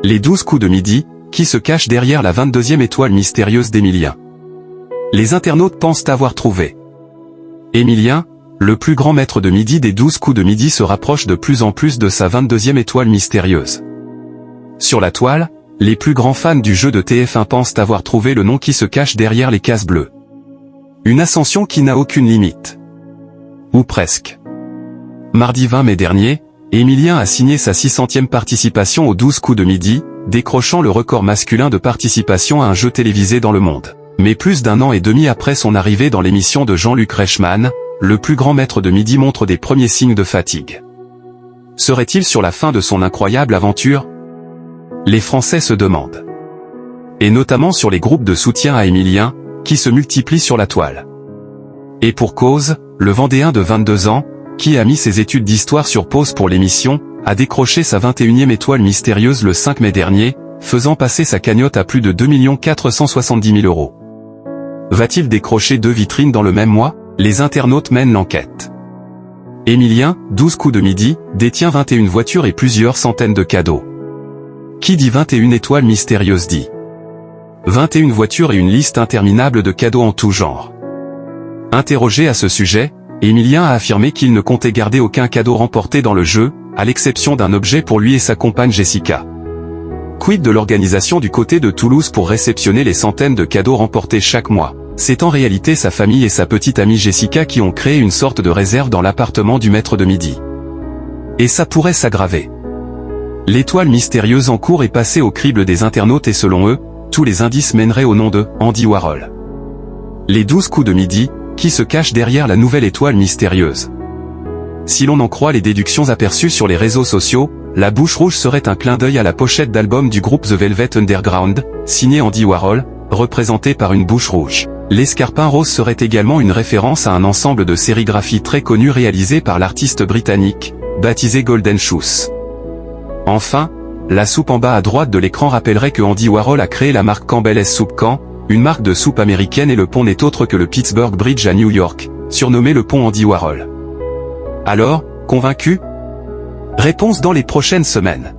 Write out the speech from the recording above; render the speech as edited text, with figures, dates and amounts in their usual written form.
Les 12 coups de midi, qui se cachent derrière la 22e étoile mystérieuse d'Emilien. Les internautes pensent avoir trouvé. Emilien, le plus grand maître de midi des 12 coups de midi, se rapproche de plus en plus de sa 22e étoile mystérieuse. Sur la toile, les plus grands fans du jeu de TF1 pensent avoir trouvé le nom qui se cache derrière les cases bleues. Une ascension qui n'a aucune limite. Ou presque. Mardi 20 mai dernier, Emilien a signé sa 600e participation aux 12 coups de midi, décrochant le record masculin de participation à un jeu télévisé dans le monde. Mais plus d'un an et demi après son arrivée dans l'émission de Jean-Luc Reichmann, le plus grand maître de midi montre des premiers signes de fatigue. Serait-il sur la fin de son incroyable aventure? Les Français se demandent. Et notamment sur les groupes de soutien à Emilien, qui se multiplient sur la toile. Et pour cause, le Vendéen de 22 ans, qui a mis ses études d'histoire sur pause pour l'émission, a décroché sa 21e étoile mystérieuse le 5 mai dernier, faisant passer sa cagnotte à plus de 2 470 000 €. Va-t-il décrocher 2 vitrines dans le même mois? Les internautes mènent l'enquête. Emilien, 12 coups de midi, détient 21 voitures et plusieurs centaines de cadeaux. Qui dit 21 étoiles mystérieuses dit 21 voitures et une liste interminable de cadeaux en tout genre. Interrogé à ce sujet, Emilien a affirmé qu'il ne comptait garder aucun cadeau remporté dans le jeu, à l'exception d'un objet pour lui et sa compagne Jessica. Quid de l'organisation du côté de Toulouse pour réceptionner les centaines de cadeaux remportés chaque mois? C'est en réalité sa famille et sa petite amie Jessica qui ont créé une sorte de réserve dans l'appartement du maître de midi. Et ça pourrait s'aggraver. L'étoile mystérieuse en cours est passée au crible des internautes et selon eux, tous les indices mèneraient au nom de Andy Warhol. Les 12 coups de midi, qui se cachent derrière la nouvelle étoile mystérieuse. Si l'on en croit les déductions aperçues sur les réseaux sociaux, la bouche rouge serait un clin d'œil à la pochette d'album du groupe The Velvet Underground, signé Andy Warhol, représenté par une bouche rouge. L'escarpin rose serait également une référence à un ensemble de sérigraphies très connu réalisé par l'artiste britannique, baptisé Golden Shoes. Enfin, la soupe en bas à droite de l'écran rappellerait que Andy Warhol a créé la marque Campbell's Soup Can, une marque de soupe américaine, et le pont n'est autre que le Pittsburgh Bridge à New York, surnommé le pont Andy Warhol. Alors, convaincu? Réponse dans les prochaines semaines.